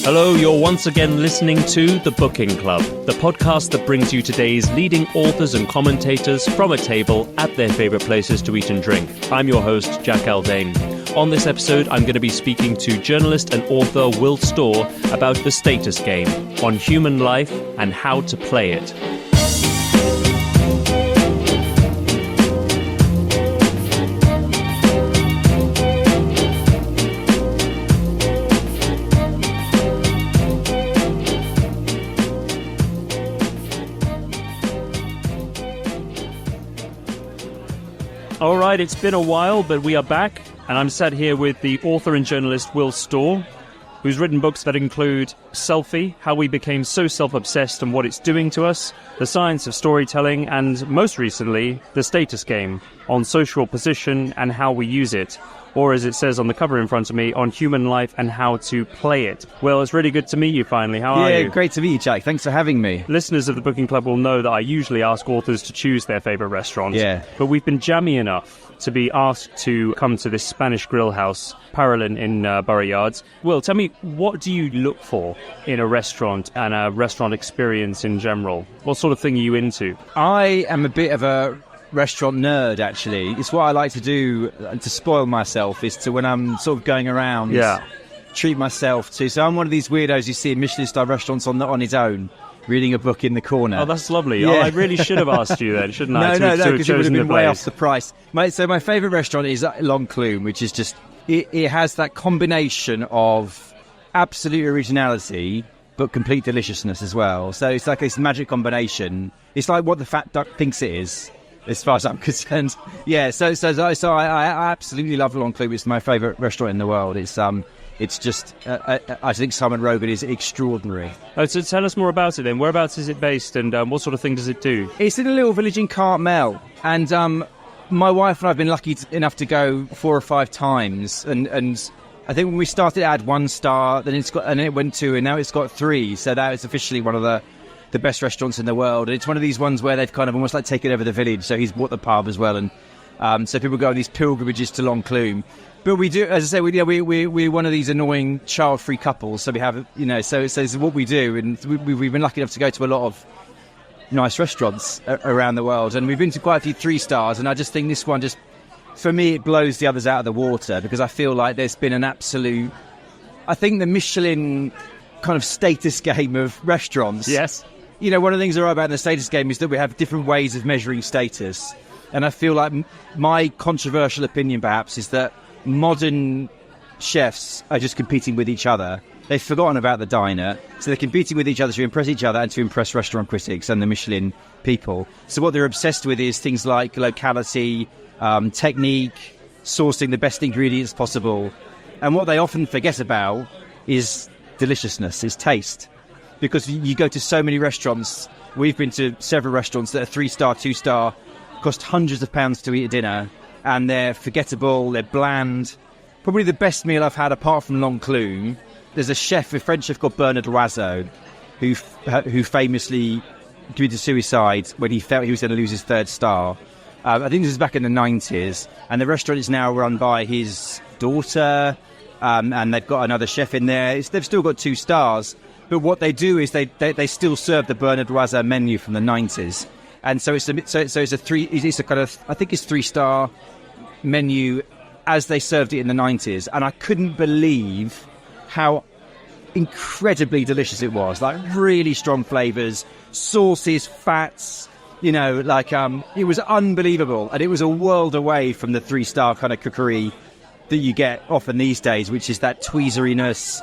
Hello, you're once again listening to The Booking Club, the podcast that brings you today's leading authors and commentators from a table at their favourite places to eat and drink. I'm your host, Jack Aldane. On this episode, I'm going to be speaking to journalist and author Will Storr about the status game, on human life and how to play it. All right, it's been a while, but we are back, and I'm sat here with the author and journalist Will Storr, who's written books that include Selfie, How We Became So Self-Obsessed and What It's Doing to Us, The Science of Storytelling, and most recently, The Status Game, on social position and how we use it, or as it says on the cover in front of me, on human life and how to play it. Well, it's really good to meet you finally. How are you? Yeah, great to meet you, Jack. Thanks for having me. Listeners of the Booking Club will know that I usually ask authors to choose their favourite restaurant. Yeah. But we've been jammy enough to be asked to come to this Spanish grill house, Parolin in Borough Yards. Will, tell me, what do you look for in a restaurant and a restaurant experience in general? What sort of thing are you into? I am a bit of a restaurant nerd, actually. It's what I like to do to spoil myself, is to, when I'm sort of going around, treat myself to. So I'm one of these weirdos you see in Michelin-star restaurants on his own, reading a book in the corner. Oh, that's lovely. Yeah. Oh, I really should have asked you then, shouldn't I? No, because it would have been way place. off the price. So my favourite restaurant is L'Enclume, which is just, it has that combination of absolute originality but complete deliciousness as well. So it's like this magic combination. It's like what the fat duck thinks it is, as far as I'm concerned. Yeah, so I absolutely love L'Enclume. It's my favourite restaurant in the world. It's just, I think Simon Rogan is extraordinary. Oh, so tell us more about it then. Whereabouts is it based, and what sort of thing does it do? It's in a little village in Cartmel, and my wife and I have been lucky enough to go 4 or 5 times, and I think when we started it had 1 star, then it went 2, and now it's got 3. So that is officially one of the best restaurants in the world. And it's one of these ones where they've kind of almost like taken over the village. So he's bought the pub as well, and so people go on these pilgrimages to L'Enclume. But we do, as I say, we're one of these annoying child-free couples. So we have, so it's what we do, and we've been lucky enough to go to a lot of nice restaurants around the world, and we've been to quite a few 3 stars. And I just think this one just, for me, it blows the others out of the water, because I feel like there's been an absolute, I think the Michelin kind of status game of restaurants. Yes. One of the things that are about the status game is that we have different ways of measuring status. And I feel like my controversial opinion, perhaps, is that modern chefs are just competing with each other. They've forgotten about the diner, so they're competing with each other to impress each other and to impress restaurant critics and the Michelin people. So what they're obsessed with is things like locality, technique, sourcing the best ingredients possible. And what they often forget about is deliciousness, is taste. Because you go to so many restaurants, we've been to several restaurants that are 3-star, 2-star, cost hundreds of pounds to eat a dinner, and they're forgettable, they're bland. Probably the best meal I've had apart from L'Enclume, there's a French chef called Bernard Loiseau, who famously committed suicide when he felt he was going to lose his 3rd star. I think this was back in the 90s, and the restaurant is now run by his daughter, and they've got another chef in there. They've still got 2 stars, but what they do is they still serve the Bernard Loiseau menu from the 90s. And so it's a kind of, I think it's 3-star menu as they served it in the 90s. And I couldn't believe how incredibly delicious it was. Like, really strong flavours, sauces, fats, it was unbelievable. And it was a world away from the 3-star kind of cookery that you get often these days, which is that tweezeriness.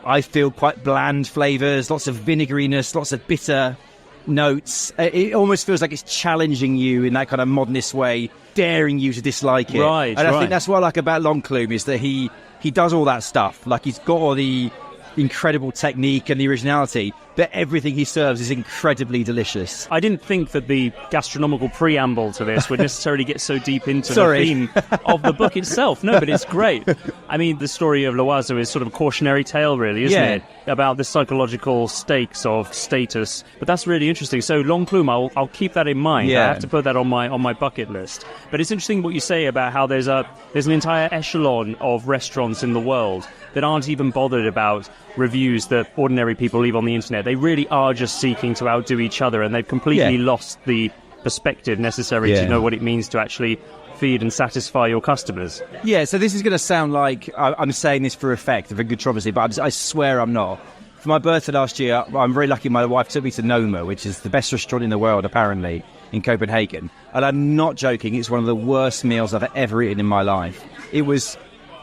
I feel quite bland flavours, lots of vinegariness, lots of bitter notes. It almost feels like it's challenging you in that kind of modernist way, daring you to dislike it. Right, and I think that's what I like about L'Enclume, is that he does all that stuff. Like, he's got all the incredible technique and the originality, but everything he serves is incredibly delicious. I didn't think that the gastronomical preamble to this would necessarily get so deep into the theme of the book itself. No, but it's great. I mean, the story of L'Oiseau is sort of a cautionary tale, really, isn't it? About the psychological stakes of status. But that's really interesting. So, Long Plume, I'll keep that in mind. I have to put that on my bucket list. But it's interesting what you say about how there's an entire echelon of restaurants in the world that aren't even bothered about reviews that ordinary people leave on the internet. They really are just seeking to outdo each other, and they've completely lost the perspective necessary to know what it means to actually feed and satisfy your customers. Yeah, so this is going to sound like I'm saying this for effect, for controversy, but I swear I'm not. For my birthday last year, I'm very lucky my wife took me to Noma, which is the best restaurant in the world, apparently, in Copenhagen. And I'm not joking, it's one of the worst meals I've ever eaten in my life. It was,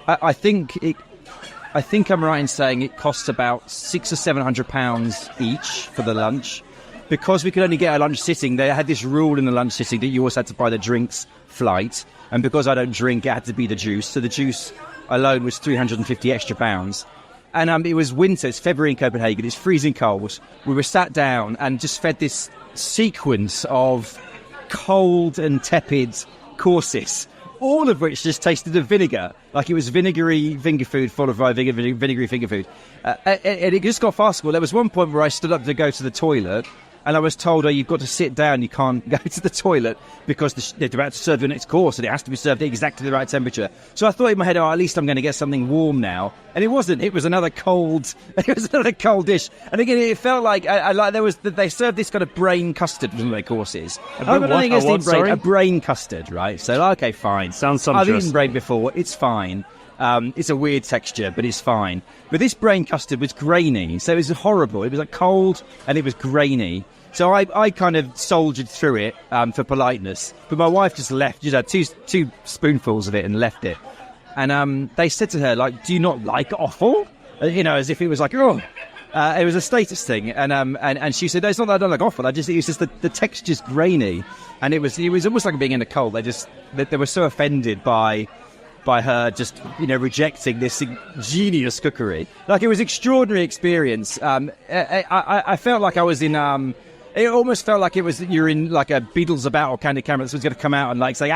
I think I'm right in saying it costs about £600 or £700 each for the lunch. Because we could only get a lunch sitting, they had this rule in the lunch sitting that you also had to buy the drinks flight. And because I don't drink, it had to be the juice. So the juice alone was £350 extra. And it was winter, it's February in Copenhagen, it's freezing cold. We were sat down and just fed this sequence of cold and tepid courses, all of which just tasted of vinegar. Like it was vinegary finger food followed by vinegary finger food. And it just got farcical. There was one point where I stood up to go to the toilet, and I was told, you've got to sit down, you can't go to the toilet because they're about to serve your next course and it has to be served at exactly the right temperature. So I thought in my head, at least I'm going to get something warm now. And it wasn't. It was another cold dish. And again, it felt like they served this kind of brain custard in their courses. A brain custard, right? So, okay, fine. Sounds sumptuous. I've eaten brain before. It's fine. It's a weird texture, but it's fine. But this brain custard was grainy, so it was horrible. It was like cold and it was grainy. So I kind of soldiered through it for politeness. But my wife just left, just had two spoonfuls of it and left it. And they said to her, like, do you not like offal? As if it was like, oh. It was a status thing. And she said, no, it's not that I don't like offal. It's just the texture's grainy. And it was almost like being in a cold. They were so offended by her just, rejecting this genius cookery. Like, it was an extraordinary experience. I felt like I was in, it almost felt like you're in like a Beatles About or Candid Camera that was going to come out and like say,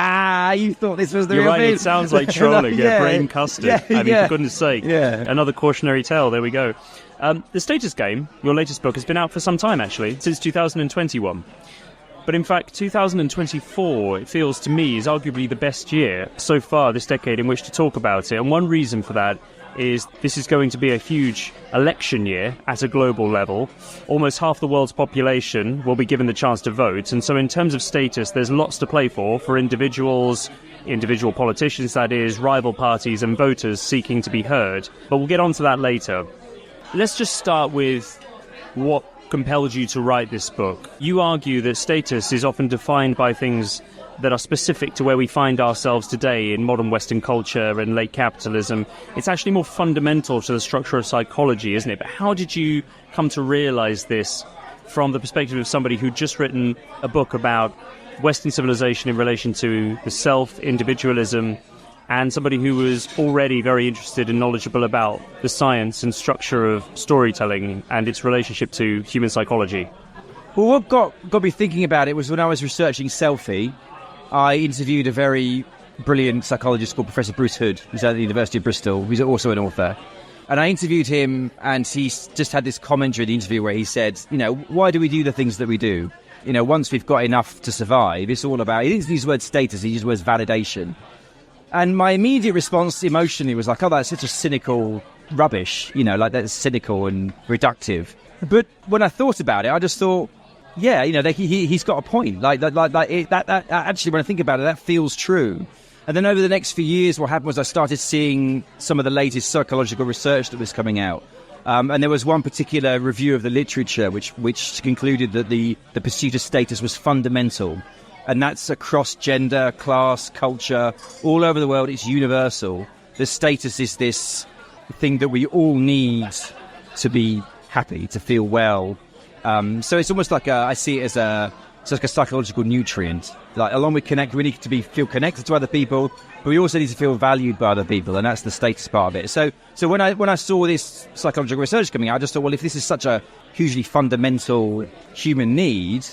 you thought this was the real thing. It sounds like trolling, brain custard. For goodness sake. Another cautionary tale, there we go. The Status Game, your latest book, has been out for some time, actually, since 2021. But in fact, 2024, it feels to me, is arguably the best year so far this decade in which to talk about it. And one reason for that is this is going to be a huge election year at a global level. Almost half the world's population will be given the chance to vote. And so in terms of status, there's lots to play for individuals, individual politicians, that is, rival parties and voters seeking to be heard. But we'll get on to that later. Let's just start with what compelled you to write this book. You argue that status is often defined by things that are specific to where we find ourselves today in modern Western culture and late capitalism. It's actually more fundamental to the structure of psychology, isn't it? But how did you come to realize this from the perspective of somebody who'd just written a book about Western civilization in relation to the self, individualism, and somebody who was already very interested and knowledgeable about the science and structure of storytelling and its relationship to human psychology? Well, what got me thinking about it was when I was researching Selfie, I interviewed a very brilliant psychologist called Professor Bruce Hood, who's at the University of Bristol, who's also an author. And I interviewed him, and he just had this commentary in the interview where he said, why do we do the things that we do? Once we've got enough to survive, it's all about, he didn't use the word status, he used the word validation. And my immediate response emotionally was like, that's such a cynical rubbish, like that's cynical and reductive. But when I thought about it, I just thought, he's got a point. That actually, when I think about it, that feels true. And then over the next few years, what happened was I started seeing some of the latest psychological research that was coming out. And there was one particular review of the literature which concluded that the pursuit of status was fundamental. And that's across gender, class, culture, all over the world. It's universal. The status is this thing that we all need to be happy, to feel well. So it's almost like I see it as So it's like a psychological nutrient. Like, along with we need to feel connected to other people, but we also need to feel valued by other people, and that's the status part of it. So when I saw this psychological research coming out, I just thought, well, if this is such a hugely fundamental human need,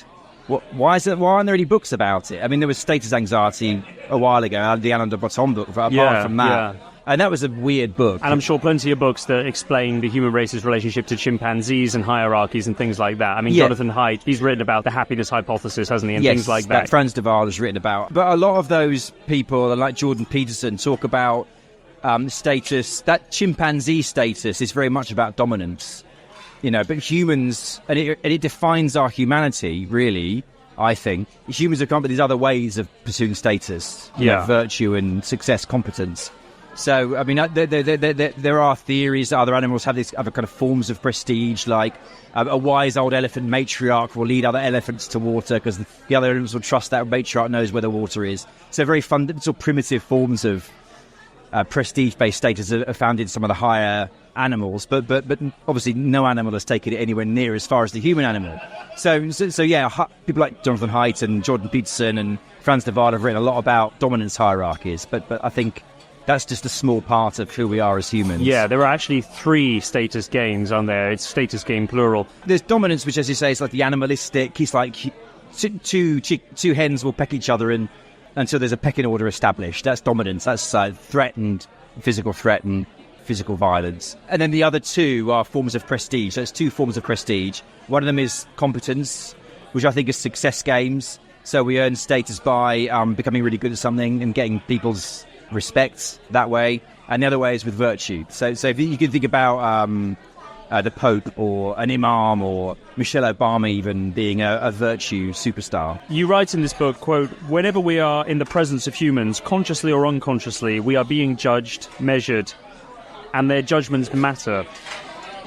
why aren't there any books about it? I mean, there was status anxiety a while ago, the Alain de Botton book, but apart from that... Yeah. And that was a weird book. And I'm sure plenty of books that explain the human race's relationship to chimpanzees and hierarchies and things like that. I mean, Jonathan Haidt, he's written about the happiness hypothesis, hasn't he, and things like that. Franz de Waal has written about. But a lot of those people, like Jordan Peterson, talk about status. That chimpanzee status is very much about dominance. But humans, and it defines our humanity, really, I think. Humans have come up with these other ways of pursuing status, virtue and success, competence. So, I mean, there are theories that other animals have these other kind of forms of prestige, like a wise old elephant matriarch will lead other elephants to water because the other animals will trust that matriarch knows where the water is. So very fundamental, primitive forms of prestige-based status are found in some of the higher animals, but obviously no animal has taken it anywhere near as far as the human animal. So people like Jonathan Haidt and Jordan Peterson and Franz de Waal have written a lot about dominance hierarchies, but I think that's just a small part of who we are as humans. Yeah, there are actually 3 status games on there. It's status game plural. There's dominance, which, as you say, is like the animalistic. It's like two hens will peck each other until there's a pecking order established. That's dominance. That's physical threat and physical violence. And then the other 2 are forms of prestige. So it's 2 forms of prestige. One of them is competence, which I think is success games. So we earn status by becoming really good at something and getting people's respect that way, and the other way is with virtue. So if you could think about the Pope or an imam or Michelle Obama even being a virtue superstar. You write in this book, quote, "Whenever we are in the presence of humans, consciously or unconsciously, we are being judged, measured, and their judgments matter."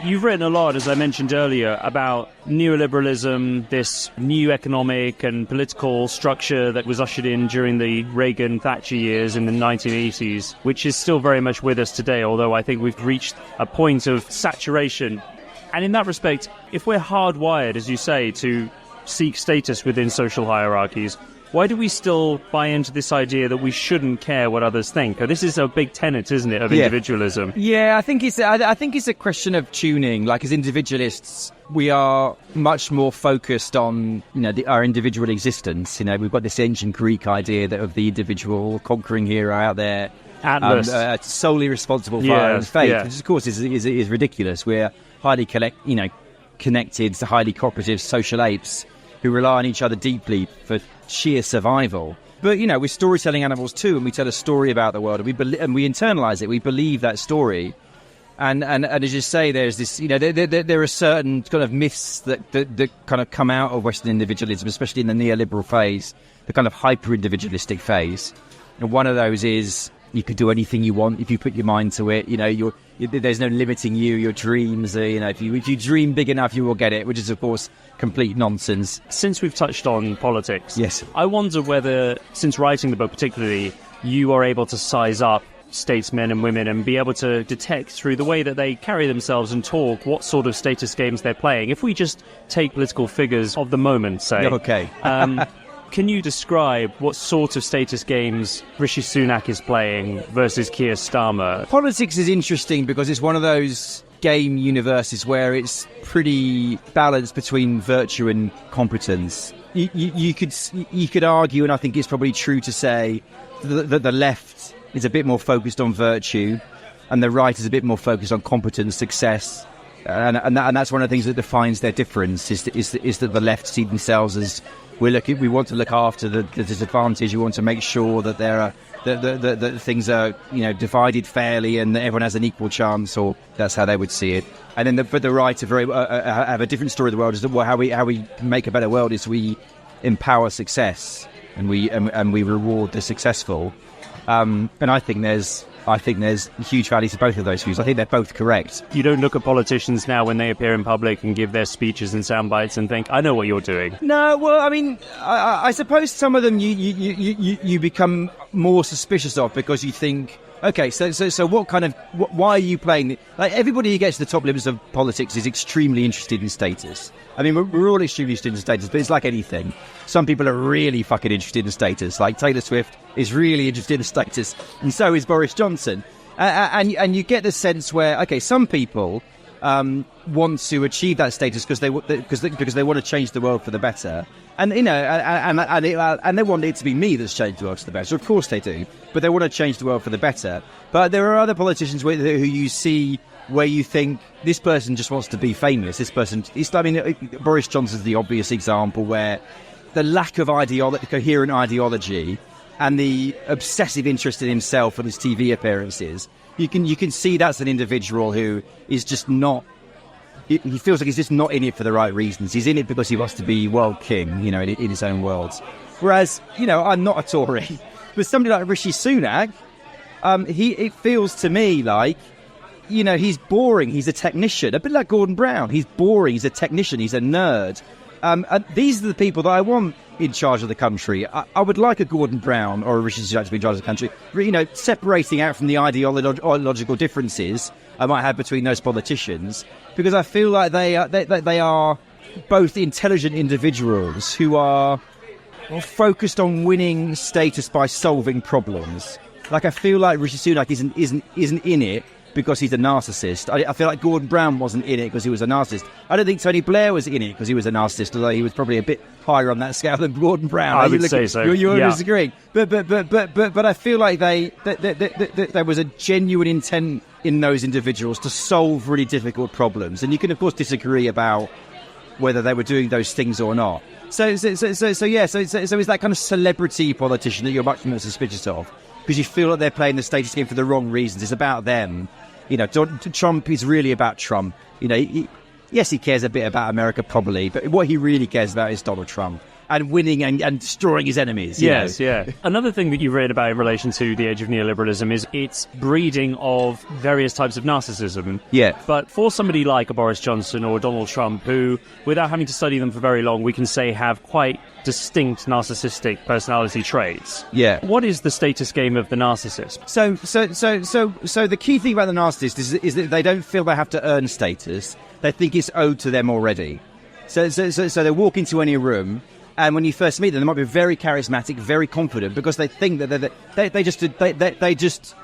You've written a lot, as I mentioned earlier, about neoliberalism, this new economic and political structure that was ushered in during the Reagan-Thatcher years in the 1980s, which is still very much with us today, although I think we've reached a point of saturation. And in that respect, if we're hardwired, as you say, to seek status within social hierarchies, why do we still buy into this idea that we shouldn't care what others think? This is a big tenet, isn't it, of individualism? Yeah, I think it's a question of tuning. Like, as individualists, we are much more focused on our individual existence. We've got this ancient Greek idea of the individual conquering hero out there, Atlas, solely responsible for our own fate, which of course is ridiculous. We're highly connected, highly cooperative social apes who rely on each other deeply for sheer survival. But, we're storytelling animals too, and we tell a story about the world, and we internalise it. We believe that story. And as you say, there's this, there are certain kind of myths that kind of come out of Western individualism, especially in the neoliberal phase, the kind of hyper-individualistic phase. And one of those is you could do anything you want if you put your mind to it. There's no limiting your dreams. If you dream big enough, you will get it, which is, of course, complete nonsense. Since we've touched on politics, yes, I wonder whether, since writing the book particularly, you are able to size up statesmen and women and be able to detect through the way that they carry themselves and talk what sort of status games they're playing. If we just take political figures of the moment, say, okay. Can you describe what sort of status games Rishi Sunak is playing versus Keir Starmer? Politics is interesting because it's one of those game universes where it's pretty balanced between virtue and competence. You could argue, and I think it's probably true to say, that the left is a bit more focused on virtue and the right is a bit more focused on competence, success. And that's one of the things that defines their difference, is that the left see themselves as we want to look after the disadvantage. We want to make sure that that things are divided fairly and that everyone has an equal chance, or that's how they would see it. And then the right are have a different story of the world. Is that how we make a better world is we empower success and we reward the successful. And I think there's huge value to both of those views. I think they're both correct. You don't look at politicians now when they appear in public and give their speeches and sound bites and think, I know what you're doing. No, well, I mean, I suppose some of them you become more suspicious of because you think Okay, so what kind of why are you playing? Like everybody who gets to the top limits of politics is extremely interested in status. I mean, we're all extremely interested in status, but it's like anything. Some people are really fucking interested in status. Like Taylor Swift is really interested in status, and so is Boris Johnson. And you get the sense where, okay, some people want to achieve that status because they want to change the world for the better, and you know, and they want it to be me that's changed the world for the better. Of course they do, but they want to change the world for the better. But there are other politicians who you see where you think this person just wants to be famous. This person, Boris Johnson's the obvious example where the lack of coherent ideology and the obsessive interest in himself and his TV appearances, you can see that's an individual who is just not. He feels like he's just not in it for the right reasons. He's in it because he wants to be world king, you know, in his own world. Whereas, you know, I'm not a Tory, but somebody like Rishi Sunak, it feels to me like, you know, he's boring. He's a technician, a bit like Gordon Brown. He's boring. He's a technician. He's a nerd. And these are the people that I want in charge of the country. I would like a Gordon Brown or a Rishi Sunak to be in charge of the country. You know, separating out from the ideological differences I might have between those politicians, because I feel like they are both intelligent individuals who are focused on winning status by solving problems. Like I feel like Rishi Sunak isn't in it because he's a narcissist. I feel like Gordon Brown wasn't in it because he was a narcissist. I don't think Tony Blair was in it because he was a narcissist, although he was probably a bit higher on that scale than Gordon Brown. I would say so. You're disagreeing, but I feel like there was a genuine intent in those individuals to solve really difficult problems, and you can of course disagree about whether they were doing those things or not. So is that kind of celebrity politician that you're much more suspicious of? Because you feel like they're playing the status game for the wrong reasons. It's about them. You know, Trump is really about Trump. You know, yes, he cares a bit about America, probably, but what he really cares about is Donald Trump and winning and destroying his enemies. Yes, yeah. Another thing that you read about in relation to the age of neoliberalism is its breeding of various types of narcissism. Yeah. But for somebody like a Boris Johnson or Donald Trump, who, without having to study them for very long, we can say have quite distinct narcissistic personality traits. Yeah. What is the status game of the narcissist? So the key thing about the narcissist is that they don't feel they have to earn status. They think it's owed to them already. So they walk into any room, and when you first meet them, they might be very charismatic, very confident, because they think that they just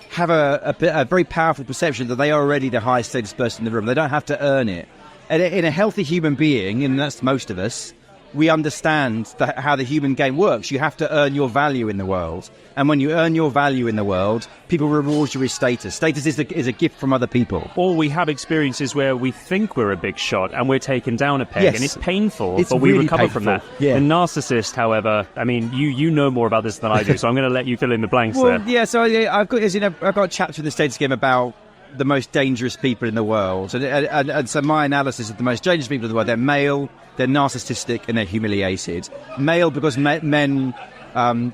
have a very powerful perception that they are already the highest status person in the room. They don't have to earn it. And in a healthy human being, and that's most of us, we understand how the human game works. You have to earn your value in the world. And when you earn your value in the world, people reward you with status. Status is a gift from other people. Or we have experiences where we think we're a big shot and we're taken down a peg. Yes. And it's painful, It's but we really recover painful. from that. Yeah. The narcissist, however, I mean, you know more about this than I do, so I'm going to let you fill in the blanks there. Yeah, so I've got a chapter in the status game about the most dangerous people in the world. And so my analysis of the most dangerous people in the world, they're male, they're narcissistic, and they're humiliated. Male because men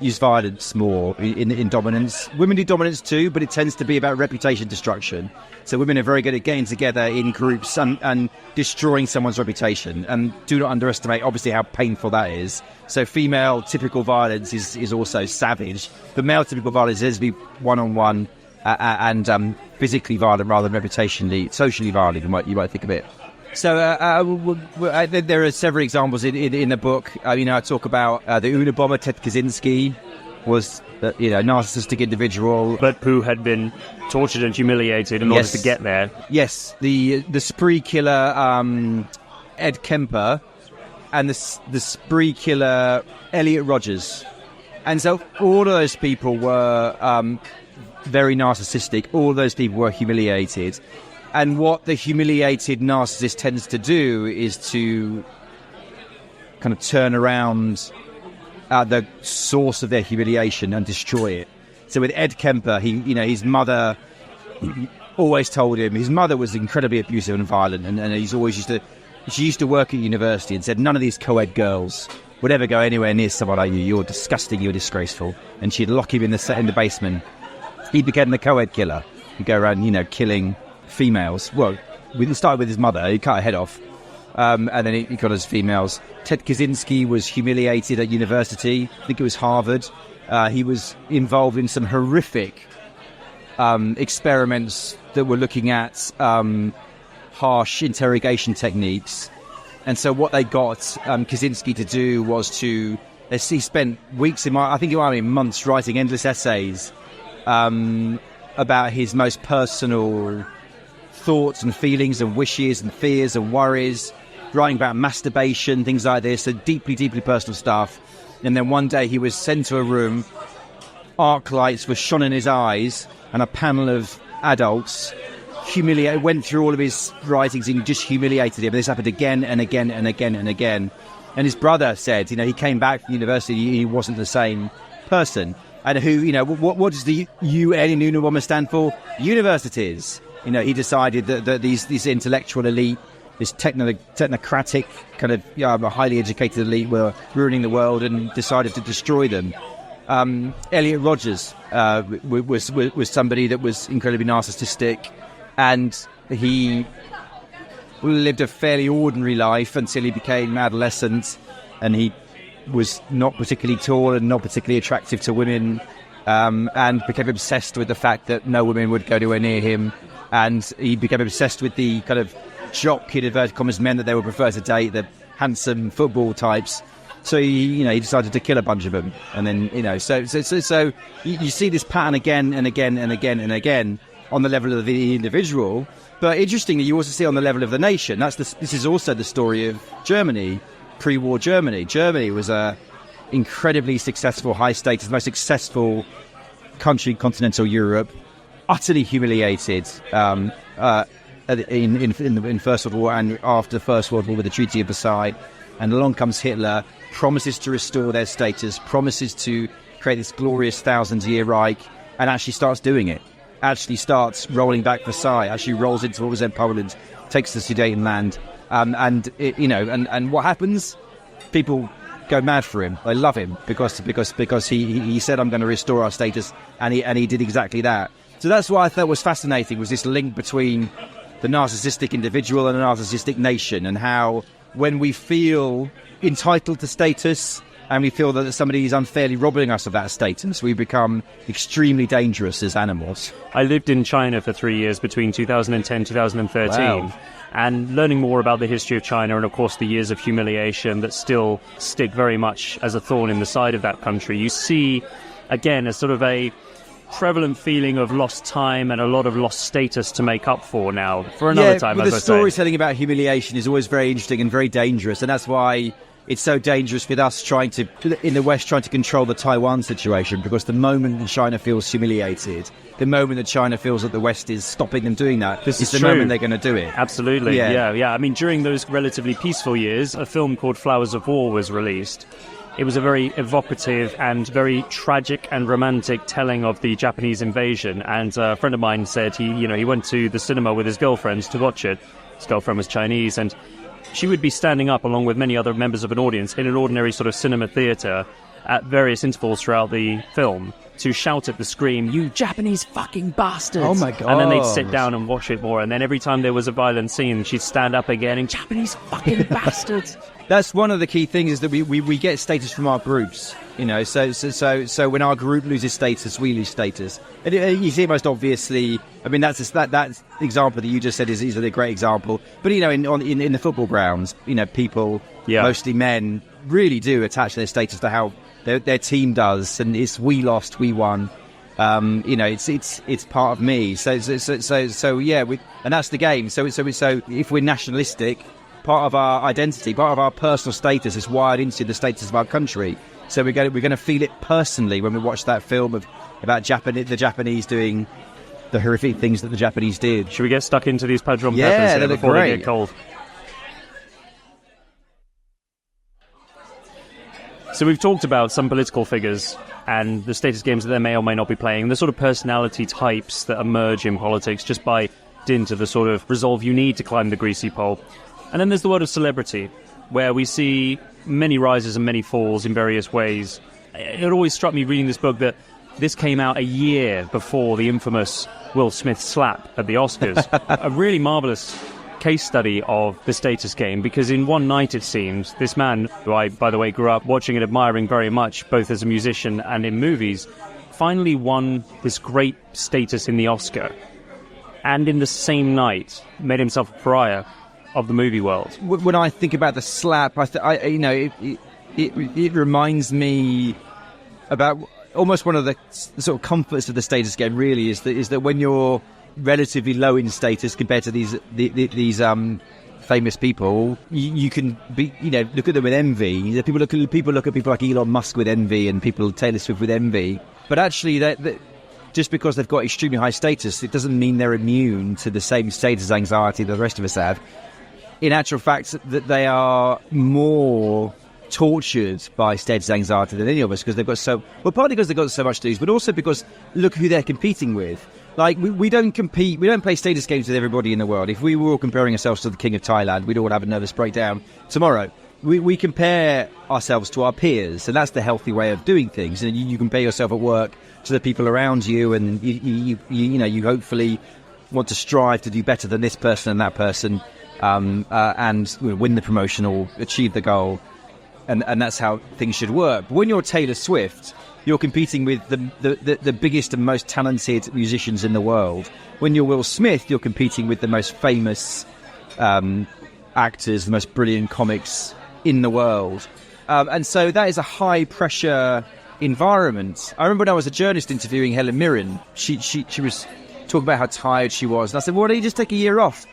use violence more in dominance. Women do dominance too, but it tends to be about reputation destruction. So women are very good at getting together in groups and destroying someone's reputation. And do not underestimate, obviously, how painful that is. So female typical violence is also savage. But male typical violence is to be one-on-one and physically violent rather than reputationally, socially violent, you might think of it. So there are several examples in the book. I talk about the Unabomber, Ted Kaczynski, was a narcissistic individual, but who had been tortured and humiliated in order to get there. Yes, the spree killer Ed Kemper, and the spree killer Elliot Rogers, and so all of those people were very narcissistic. All those people were humiliated. And what the humiliated narcissist tends to do is to kind of turn around the source of their humiliation and destroy it. So with Ed Kemper, his mother always told him, his mother was incredibly abusive and violent, and he's always she used to work at university and said, none of these co-ed girls would ever go anywhere near someone like you. You're disgusting, you're disgraceful. And she'd lock him in the basement. He became the co-ed killer. He'd go around, killing females. Well, we started with his mother. He cut her head off, and then he got his females. Ted Kaczynski was humiliated at university. I think it was Harvard. He was involved in some horrific experiments that were looking at harsh interrogation techniques. And so what they got Kaczynski to do was he spent weeks, I think it might have been months, writing endless essays about his most personal thoughts and feelings and wishes and fears and worries, writing about masturbation, things like this, so deeply, deeply personal stuff. And then one day he was sent to a room, arc lights were shone in his eyes, and a panel of adults went through all of his writings and just humiliated him. This happened again and again and again and again. And his brother said, he came back from university, he wasn't the same person. And what does the UN in UNAWAMA stand for? Universities. He decided that these intellectual elite, this technocratic kind of highly educated elite were ruining the world, and decided to destroy them. Elliot Rogers was somebody that was incredibly narcissistic, and he lived a fairly ordinary life until he became adolescent, and he was not particularly tall and not particularly attractive to women, and became obsessed with the fact that no women would go anywhere near him, and he became obsessed with the kind of jock, in inverted commas, men that they would prefer to date, the handsome football types. So he decided to kill a bunch of them, and then so you see this pattern again and again and again and again on the level of the individual. But interestingly, you also see on the level of the nation. This is also the story of Germany, pre-war Germany. Germany was a incredibly successful, high status, most successful country in continental Europe, utterly humiliated in First World War and after the First World War with the Treaty of Versailles. And along comes Hitler, promises to restore their status, promises to create this glorious 1,000-year Reich, and actually starts doing it. Actually starts rolling back Versailles, actually rolls into what was then Poland, takes the Sudetenland, and what happens? People go mad for him. They love him because he said, I'm going to restore our status, and he did exactly that. So that's what I thought was fascinating, was this link between the narcissistic individual and the narcissistic nation, and how when we feel entitled to status and we feel that somebody is unfairly robbing us of that status, we become extremely dangerous as animals. I lived in China for 3 years between 2010 and 2013. Wow. And learning more about the history of China and, of course, the years of humiliation that still stick very much as a thorn in the side of that country, you see, again, a sort of a prevalent feeling of lost time and a lot of lost status to make up for now, for another time, as I say. The storytelling about humiliation is always very interesting and very dangerous, and that's why it's so dangerous with us in the West, trying to control the Taiwan situation, because the moment that China feels humiliated, the moment that China feels that the West is stopping them doing that, this is the true. moment they're going to do it. Absolutely, yeah. I mean, during those relatively peaceful years, a film called Flowers of War was released. It was a very evocative and very tragic and romantic telling of the Japanese invasion. And a friend of mine said he went to the cinema with his girlfriend to watch it. His girlfriend was Chinese, and she would be standing up along with many other members of an audience in an ordinary sort of cinema theatre at various intervals throughout the film to shout at the screen, "You Japanese fucking bastards!" Oh my God. And then they'd sit down and watch it more. And then every time there was a violent scene, she'd stand up again and, "Japanese fucking bastards!" That's one of the key things, is that we get status from our groups, so when our group loses status, we lose status. And you see it most obviously, I mean, that example that you just said is a great example. But, in the football grounds, people, mostly men, really do attach their status to how their team does. And it's we lost, we won. It's part of me. So yeah, and that's the game. So if we're nationalistic, part of our identity, part of our personal status is wired into the status of our country. So we're going to feel it personally when we watch that film about the Japanese doing the horrific things that the Japanese did. Should we get stuck into these Padron peppers here before great. They get cold? So we've talked about some political figures and the status games that they may or may not be playing, the sort of personality types that emerge in politics just by dint of the sort of resolve you need to climb the greasy pole. And then there's the world of celebrity, where we see many rises and many falls in various ways. It always struck me reading this book that this came out a year before the infamous Will Smith slap at the Oscars. A really marvellous case study of the status game, because in one night, it seems, this man, who I, by the way, grew up watching and admiring very much, both as a musician and in movies, finally won this great status in the Oscar. And in the same night, made himself a pariah of the movie world. When I think about the slap, it reminds me about almost one of the sort of comforts of the status game. Really, is that when you're relatively low in status compared to these famous people, you can be, look at them with envy. People look at people like Elon Musk with envy, and people Taylor Swift with envy. But actually, just because they've got extremely high status, it doesn't mean they're immune to the same status anxiety that the rest of us have. In actual fact, that they are more tortured by status anxiety than any of us, because they've got partly because they've got so much to lose, but also because look who they're competing with. Like, we don't compete, we don't play status games with everybody in the world. If we were all comparing ourselves to the King of Thailand, we'd all have a nervous breakdown tomorrow. We compare ourselves to our peers, and that's the healthy way of doing things. And you compare yourself at work to the people around you, and you hopefully want to strive to do better than this person and that person, and win the promotion or achieve the goal. And that's how things should work. But when you're Taylor Swift, you're competing with the biggest and most talented musicians in the world. When you're Will Smith, you're competing with the most famous actors, the most brilliant comics in the world. And so that is a high-pressure environment. I remember when I was a journalist interviewing Helen Mirren, she was talking about how tired she was. And I said, well, why don't you just take a year off?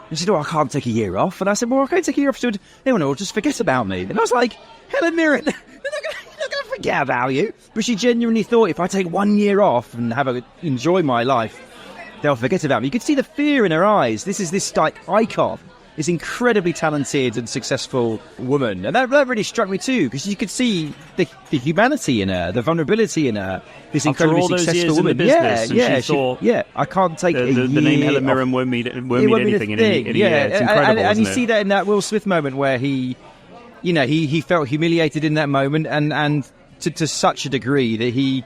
And she said, I can't take a year off. And I said, well, I can't take a year off. She said, everyone will just forget about me. And I was like, Helen Mirren, they're not going to forget about you. But she genuinely thought, if I take 1 year off and enjoy my life, they'll forget about me. You could see the fear in her eyes. This is this icon, this incredibly talented and successful woman. And that really struck me too, because you could see the humanity in her, the vulnerability in her. This incredibly successful woman. I can't take the name Helen Mirren won't mean anything in a year. It's incredible, and you isn't it? see that in that Will Smith moment where he felt humiliated in that moment, and to such a degree that he,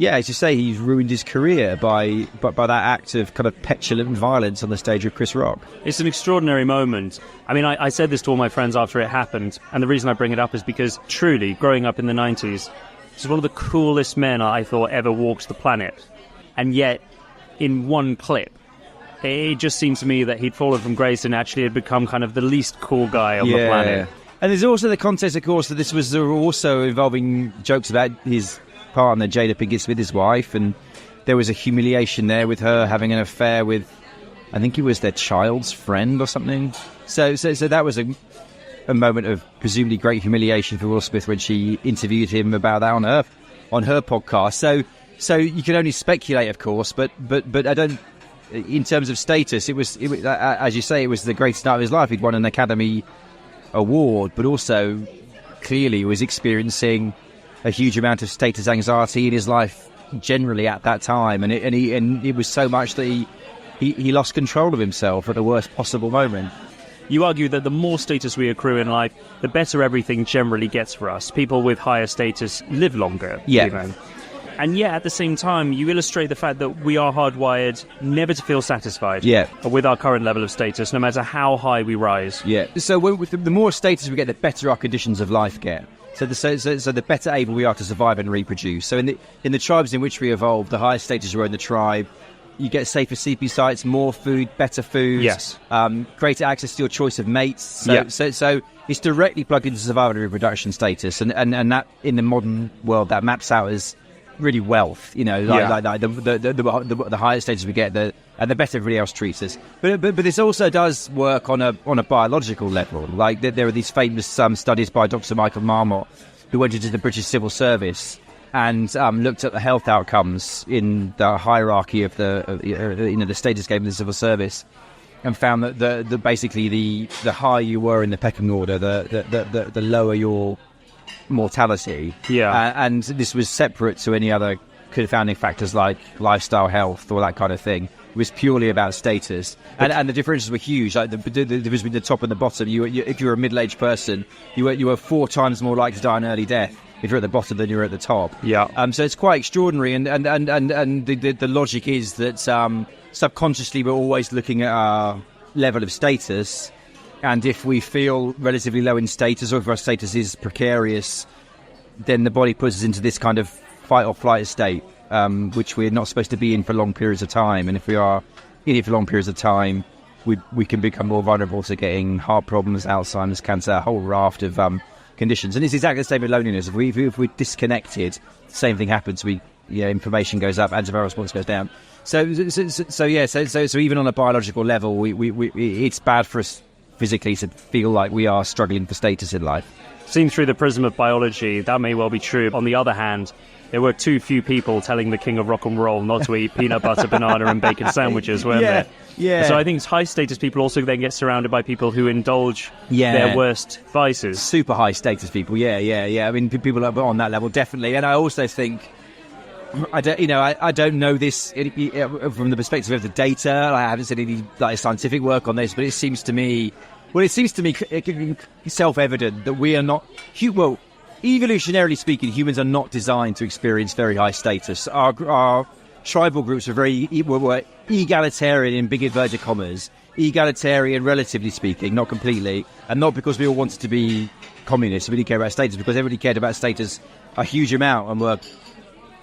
as you say, he's ruined his career by that act of kind of petulant violence on the stage of Chris Rock. It's an extraordinary moment. I mean, I said this to all my friends after it happened, and the reason I bring it up is because truly, growing up in the 90s, this is one of the coolest men I thought ever walked the planet. And yet, in one clip, it just seems to me that he'd fallen from grace and actually had become kind of the least cool guy on the planet. And there's also the context, of course, that this was also involving jokes about his partner, Jada Pinkett Smith, his wife, and there was a humiliation there with her having an affair with, I think he was their child's friend or something. So that was a moment of presumably great humiliation for Will Smith when she interviewed him about that on her podcast. So you can only speculate, of course, but I don't. In terms of status, it was as you say, it was the greatest night of his life. He'd won an Academy Award, but also clearly was experiencing a huge amount of status anxiety in his life generally at that time, and it was so much that he lost control of himself at the worst possible moment. You argue that the more status we accrue in life, the better everything generally gets for us. People with higher status live longer. Yeah. And yet, at the same time, you illustrate the fact that we are hardwired never to feel satisfied with our current level of status, no matter how high we rise. Yeah. So the more status we get, the better our conditions of life get. So the better able we are to survive and reproduce. So in the tribes in which we evolved, the higher status you are in the tribe, you get safer sleeping sites, more food, better food. Yes. Greater access to your choice of mates. So it's directly plugged into survival and reproduction status, and that in the modern world that maps out as really wealth, like the higher status we get, and the better everybody else treats us. But this also does work on a biological level. Like there are these famous studies by Dr. Michael Marmot, who went into the British Civil Service and looked at the health outcomes in the hierarchy of the status game of the civil service, and found that basically the higher you were in the pecking order, the lower your mortality. And this was separate to any other confounding factors like lifestyle, health, or that kind of thing. It was purely about status, and the differences were huge. Like the difference between the top and the bottom. If you were a middle-aged person, you were 4 times more likely to die an early death if you're at the bottom than you're at the top. So it's quite extraordinary, and the logic is that subconsciously we're always looking at our level of status, and if we feel relatively low in status, or if our status is precarious, then the body puts us into this kind of fight or flight state, which we're not supposed to be in for long periods of time. And if we are in it for long periods of time, we can become more vulnerable to getting heart problems, Alzheimer's, cancer, a whole raft of conditions. And it's exactly the same with loneliness. If we're disconnected, the same thing happens. Information goes up, antiviral response goes down. So even on a biological level, it's bad for us physically to feel like we are struggling for status in life. Seen through the prism of biology, that may well be true. On the other hand, there were too few people telling the king of rock and roll not to eat peanut butter, banana and bacon sandwiches, weren't there? Yeah. So I think high status people also then get surrounded by people who indulge their worst vices. Super high status people, yeah. I mean, people are on that level, definitely. And I also think, I don't know this from the perspective of the data. I haven't seen any scientific work on this, but it seems to me self-evident that we are not, evolutionarily speaking, humans are not designed to experience very high status. Our tribal groups were egalitarian in big inverted commas, egalitarian relatively speaking, not completely, and not because we all wanted to be communists. We didn't care about status, because everybody cared about status a huge amount and were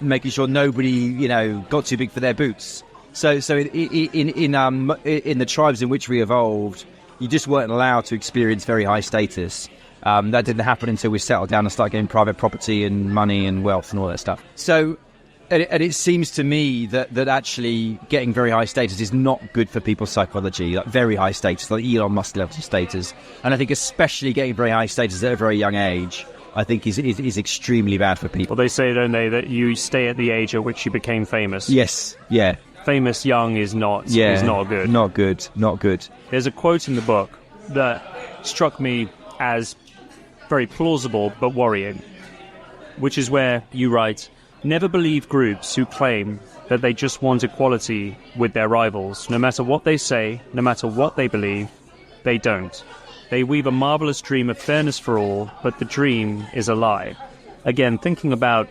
making sure nobody, got too big for their boots. So in the tribes in which we evolved, you just weren't allowed to experience very high status. That didn't happen until we settled down and started getting private property and money and wealth and all that stuff. So, and it seems to me that actually getting very high status is not good for people's psychology, like very high status, like Elon Musk level status. And I think especially getting very high status at a very young age, I think is extremely bad for people. Well, they say, don't they, that you stay at the age at which you became famous. Yes, yeah. Famous young is not good. Not good. There's a quote in the book that struck me as very plausible but worrying, which is where you write, "Never believe groups who claim that they just want equality with their rivals. No matter what they say, no matter what they believe, they don't. They weave a marvellous dream of fairness for all, but the dream is a lie." Again, thinking about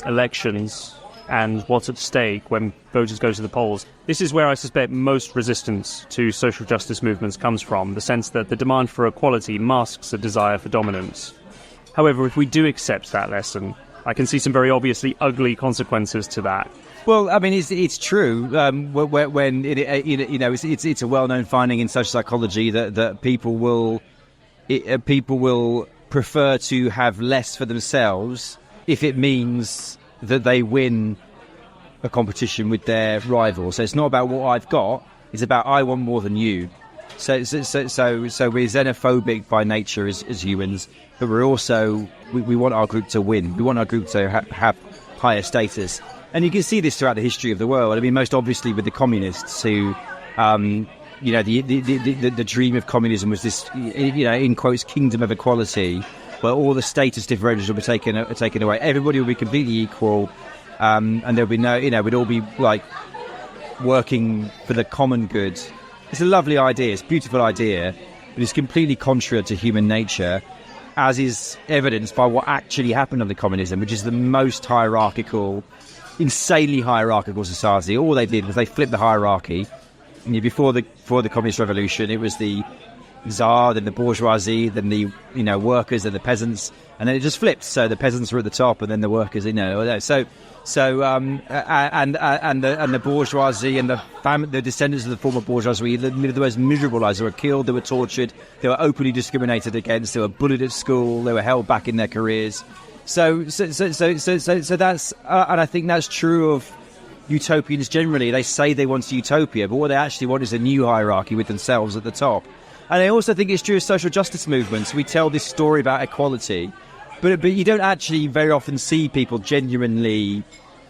elections and what's at stake when voters go to the polls, this is where I suspect most resistance to social justice movements comes from, the sense that the demand for equality masks a desire for dominance. However, if we do accept that lesson, I can see some very obviously ugly consequences to that. Well, I mean, it's true. When it's a well-known finding in social psychology that people will prefer to have less for themselves if it means that they win a competition with their rival. So it's not about what I've got; it's about I want more than you. So we're xenophobic by nature as humans, but we're also we want our group to win. We want our group to have higher status. And you can see this throughout the history of the world. I mean, most obviously with the communists who, the dream of communism was this, in quotes, kingdom of equality, where all the status differentials would be taken away. Everybody would be completely equal, and there would be no, we'd all be like working for the common good. It's a lovely idea. It's a beautiful idea, but it's completely contrary to human nature, as is evidenced by what actually happened under communism, which is the most hierarchical, insanely hierarchical society. All they did was they flipped the hierarchy. Before the communist revolution, it was the Tsar, then the bourgeoisie, then the workers, and the peasants, and then it just flipped. So the peasants were at the top, and then the workers, and the bourgeoisie and the descendants of the former bourgeoisie, the most miserable lives. They were killed, they were tortured, they were openly discriminated against, they were bullied at school, they were held back in their careers. So that's and I think that's true of utopians generally. They say they want a utopia, but what they actually want is a new hierarchy with themselves at the top. And I also think it's true of social justice movements. We tell this story about equality, but you don't actually very often see people genuinely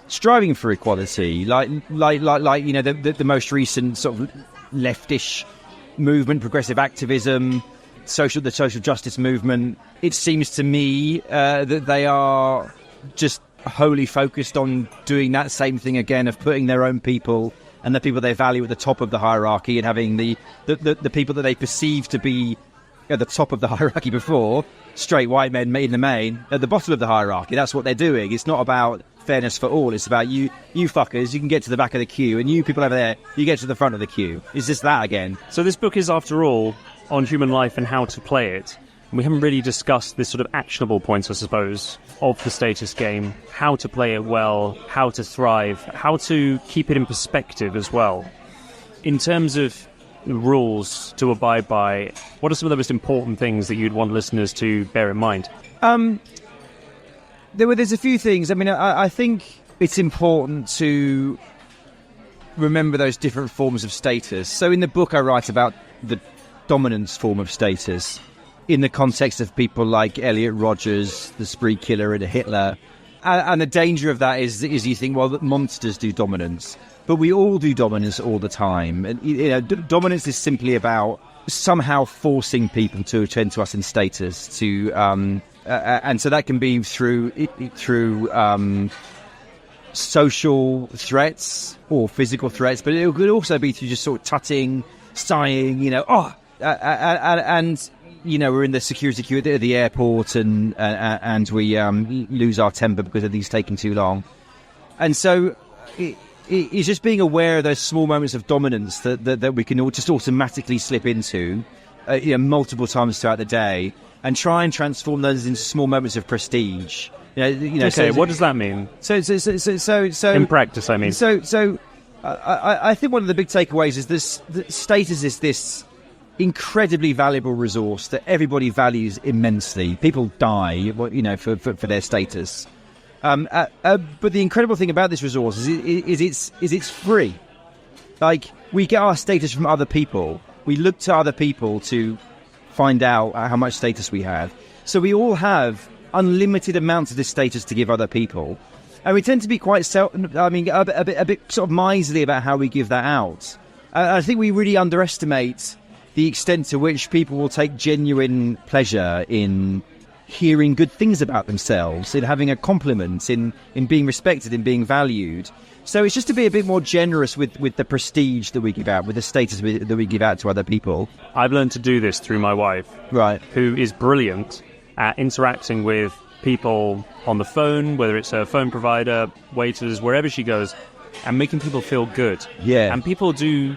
striving for equality. Like the most recent sort of leftish movement, progressive activism, the social justice movement. It seems to me that they are just wholly focused on doing that same thing again, of putting their own people and the people they value at the top of the hierarchy, and having the people that they perceive to be at the top of the hierarchy before, straight white men in the main, at the bottom of the hierarchy. That's what they're doing. It's not about fairness for all. It's about you fuckers, you can get to the back of the queue, and you people over there, you get to the front of the queue. It's just that again. So this book is, after all, on human life and how to play it. And we haven't really discussed this sort of actionable points, I suppose, of the status game, how to play it well, how to thrive, how to keep it in perspective as well. In terms of rules to abide by, what are some of the most important things that you'd want listeners to bear in mind? There's a few things. I mean, I think it's important to remember those different forms of status. So in the book I write about the dominance form of status in the context of people like Elliot Rogers, the spree killer, and Hitler. And the danger of that is you think, well, that monsters do dominance. But we all do dominance all the time. And dominance is simply about somehow forcing people to attend to us in status. And so that can be through social threats or physical threats, but it could also be through just sort of tutting, sighing, and we're in the security queue at the airport and we lose our temper because of these taking too long. And so it's just being aware of those small moments of dominance that we can all just automatically slip into multiple times throughout the day, and try and transform those into small moments of prestige. Okay, so what does that mean? So in practice, I mean. I think one of the big takeaways is this: that status is this incredibly valuable resource that everybody values immensely. People die, for their status. But the incredible thing about this resource is it's free. Like, we get our status from other people. We look to other people to find out how much status we have. So we all have unlimited amounts of this status to give other people, and we tend to be quite a bit sort of miserly about how we give that out. I think we really underestimate the extent to which people will take genuine pleasure in hearing good things about themselves, in having a compliment, in being respected, in being valued. So it's just to be a bit more generous with the prestige that we give out, with the status that we give out to other people. I've learned to do this through my wife, right, who is brilliant at interacting with people on the phone, whether it's a phone provider, waiters, wherever she goes, and making people feel good. Yeah. And people do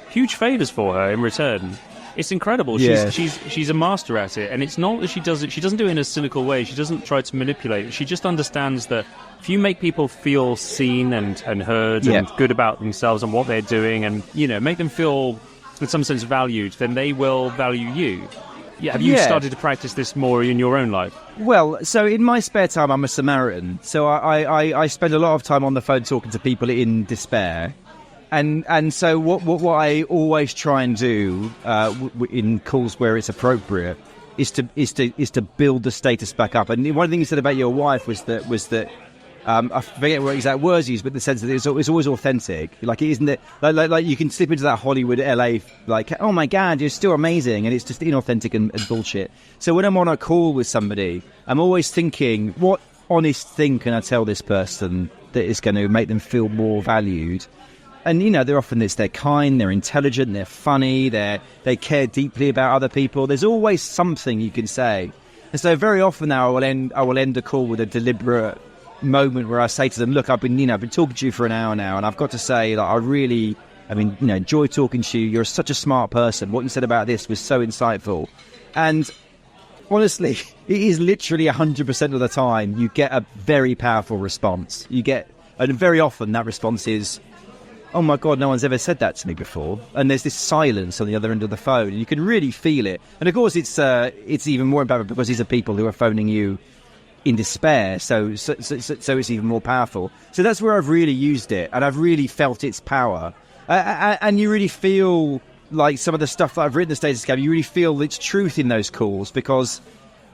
huge favours for her in return. It's incredible. Yeah. She's a master at it, and it's not that she doesn't do it in a cynical way. She doesn't try to manipulate it. She just understands that if you make people feel seen and heard and good about themselves and what they're doing, and make them feel in some sense valued, then they will value you. Yeah, have you started to practice this more in your own life? Well, so in my spare time, I'm a Samaritan. So I spend a lot of time on the phone talking to people in despair. And so what I always try and do in calls where it's appropriate is to build the status back up. And one of the things you said about your wife was that I forget what exact words you used, but the sense that it's always authentic. Like, it isn't it like you can slip into that Hollywood LA like, oh my God, you're still amazing, and it's just inauthentic and bullshit. So when I'm on a call with somebody, I'm always thinking, what honest thing can I tell this person that is going to make them feel more valued? And they're kind, they're intelligent, they're funny, they care deeply about other people. There's always something you can say. And so very often now I will end a call with a deliberate moment where I say to them, look, I've been talking to you for an hour now, and I've got to say that I really enjoy talking to you. You're such a smart person. What you said about this was so insightful. And honestly, it is literally 100% of the time you get a very powerful response. And very often that response is, oh my God, no one's ever said that to me before. And there's this silence on the other end of the phone, and you can really feel it. And of course, it's even more impactful because these are people who are phoning you in despair. So it's even more powerful. So that's where I've really used it, and I've really felt its power. And you really feel like some of the stuff that I've written in the Status Game, you really feel its truth in those calls, because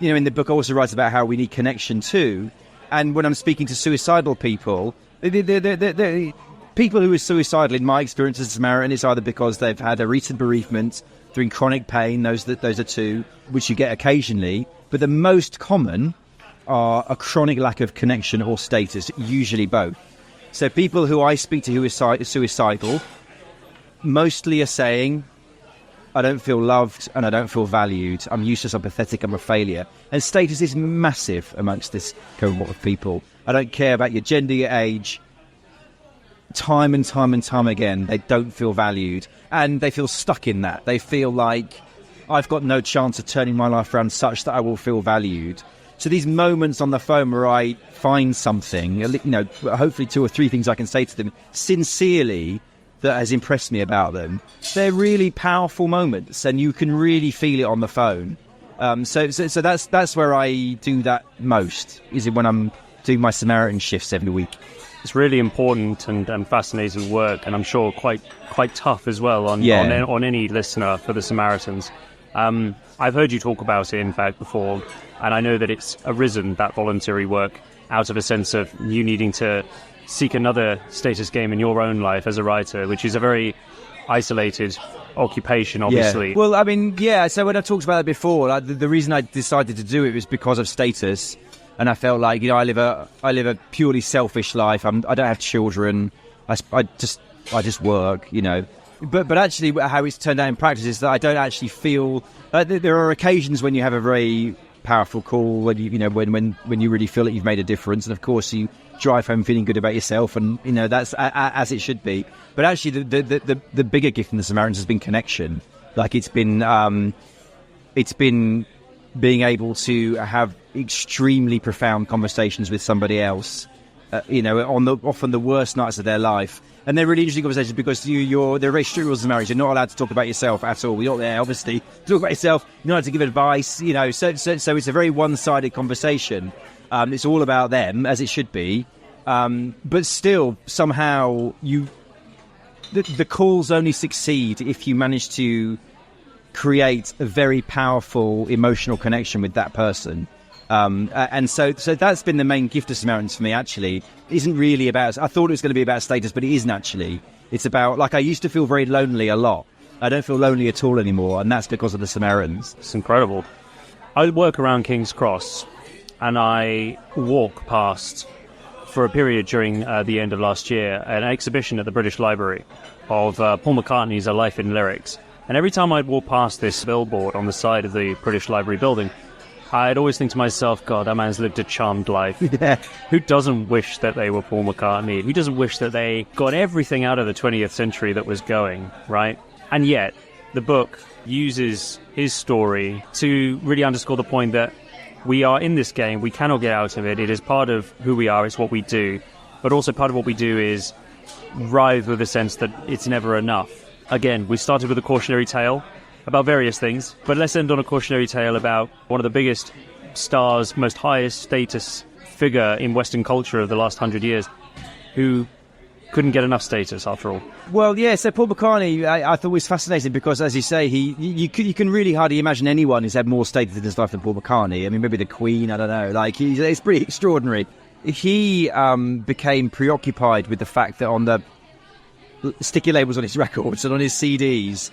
in the book I also write about how we need connection too. And when I'm speaking to suicidal people, people who are suicidal, in my experience as a Samaritan, it's either because they've had a recent bereavement, they're in chronic pain, those are two, which you get occasionally. But the most common are a chronic lack of connection or status, usually both. So people who I speak to who are suicidal mostly are saying, I don't feel loved, and I don't feel valued. I'm useless, I'm pathetic, I'm a failure. And status is massive amongst this cohort of people. I don't care about your gender, your age. Time and time and time again, they don't feel valued, and they feel stuck in that. They feel like, I've got no chance of turning my life around such that I will feel valued. So these moments on the phone where I find something, hopefully 2 or 3 things I can say to them sincerely that has impressed me about them, they're really powerful moments, and you can really feel it on the phone. So that's where I do that most, is when I'm doing my Samaritan shifts every week. It's really important and fascinating work, and I'm sure quite tough as well on any listener for the Samaritans. I've heard you talk about it, in fact, before, and I know that it's arisen, that voluntary work, out of a sense of you needing to seek another status game in your own life as a writer, which is a very isolated occupation, obviously. Yeah. Well, I mean, so when I talked about it before, the reason I decided to do it was because of status, and I felt like, I live a purely selfish life. I don't have children. I just work, But actually, how it's turned out in practice is that I don't actually feel. There are occasions when you have a very powerful call, when you really feel that you've made a difference, and of course you drive home feeling good about yourself, and that's as it should be. But actually, the bigger gift in the Samaritans has been connection. Like it's been being able to have extremely profound conversations with somebody else, on often the worst nights of their life. And they're really interesting conversations because they're very strict rules of marriage. You're not allowed to talk about yourself at all. You're not there, obviously, to talk about yourself. You're not allowed to give advice, So it's a very one-sided conversation. It's all about them, as it should be. But still, somehow, the calls only succeed if you manage to create a very powerful emotional connection with that person. And so that's been the main gift of Samaritans for me, actually. It isn't really about, I thought it was going to be about status, but it isn't actually. It's about, I used to feel very lonely a lot. I don't feel lonely at all anymore, and that's because of the Samaritans. It's incredible. I work around King's Cross, and I walk past, for a period during the end of last year, an exhibition at the British Library of Paul McCartney's A Life in Lyrics. And every time I'd walk past this billboard on the side of the British Library building, I'd always think to myself, God, that man's lived a charmed life. Yeah. Who doesn't wish that they were Paul McCartney? Who doesn't wish that they got everything out of the 20th century that was going, right? And yet, the book uses his story to really underscore the point that we are in this game, we cannot get out of it. It is part of who we are, it's what we do. But also part of what we do is writhe with the sense that it's never enough. Again, we started with a cautionary tale about various things, but let's end on a cautionary tale about one of the biggest stars, most highest status figure in Western culture of the last 100 years, who couldn't get enough status after all. Well, yeah, so Paul McCartney, I thought was fascinating because, as you say, you can really hardly imagine anyone who's had more status in his life than Paul McCartney. I mean, maybe the Queen, I don't know. It's pretty extraordinary. He became preoccupied with the fact that on the sticky labels on his records and on his CDs,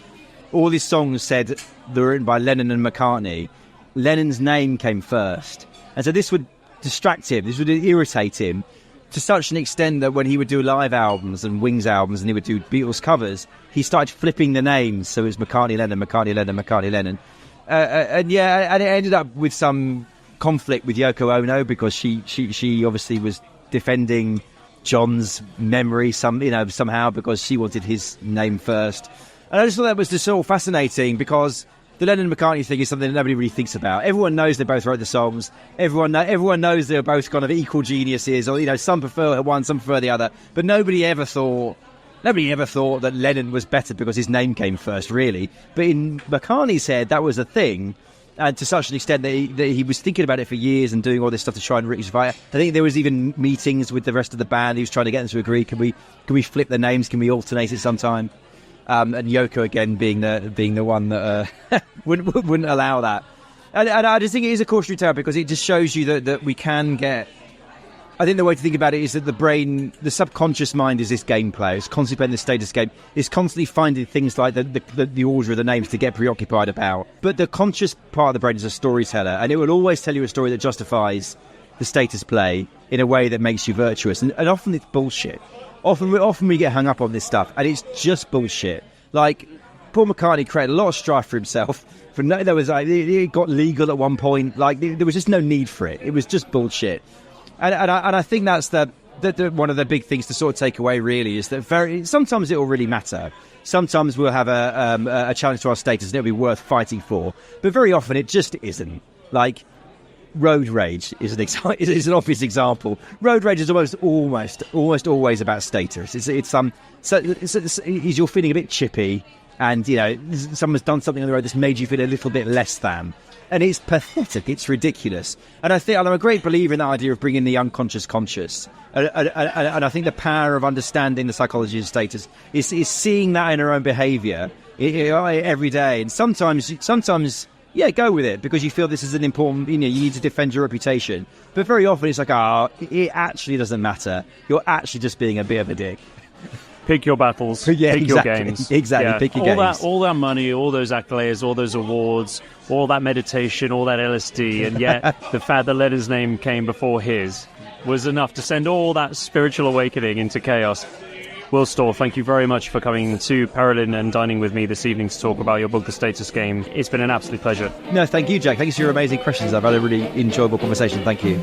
all his songs said they were written by Lennon and McCartney. Lennon's name came first. And so this would distract him, this would irritate him, to such an extent that when he would do live albums and Wings albums and he would do Beatles covers, he started flipping the names. So it was McCartney, Lennon, McCartney, Lennon, McCartney, Lennon. And it ended up with some conflict with Yoko Ono because she obviously was defending John's memory somehow because she wanted his name first. And I just thought that was just so fascinating because the Lennon-McCartney thing is something that nobody really thinks about. Everyone knows they both wrote the songs. Everyone knows they're both kind of equal geniuses, or some prefer one, some prefer the other. But nobody ever thought that Lennon was better because his name came first, really. But in McCartney's head, that was a thing, and to such an extent that he was thinking about it for years and doing all this stuff to try and rectify it. I think there was even meetings with the rest of the band. He was trying to get them to agree. Can we flip the names? Can we alternate it sometime? And Yoko again being the one that wouldn't allow that. And I just think it is a cautionary tale because it just shows you that we can get. I think the way to think about it is that the brain, the subconscious mind, is this game player. It's constantly playing the status game. It's constantly finding things like the order of the names to get preoccupied about. But the conscious part of the brain is a storyteller, and it will always tell you a story that justifies the status play in a way that makes you virtuous. And often it's bullshit. Often we get hung up on this stuff, and it's just bullshit. Like, Paul McCartney created a lot of strife for himself. There was it got legal at one point. Like there was just no need for it. It was just bullshit. And I think that's the one of the big things to sort of take away. Really, is that sometimes it will really matter. Sometimes we'll have a challenge to our status and it'll be worth fighting for. But very often it just isn't. Like road rage is an obvious example. Road rage is almost always about status. It's you're feeling a bit chippy. And, someone's done something on the road that's made you feel a little bit less than. And it's pathetic. It's ridiculous. And I'm a great believer in the idea of bringing the unconscious conscious. And I think the power of understanding the psychology of status is seeing that in our own behaviour every day. And sometimes, go with it because you feel this is an important, you need to defend your reputation. But very often it's like, it actually doesn't matter. You're actually just being a bit of a dick. Pick your battles, pick your games. Exactly, pick your games. All that money, all those accolades, all those awards, all that meditation, all that LSD, and yet the fact that Leonard's name came before his was enough to send all that spiritual awakening into chaos. Will Storr, thank you very much for coming to Parolin and dining with me this evening to talk about your book, The Status Game. It's been an absolute pleasure. No, thank you, Jack. Thanks for your amazing questions. I've had a really enjoyable conversation. Thank you.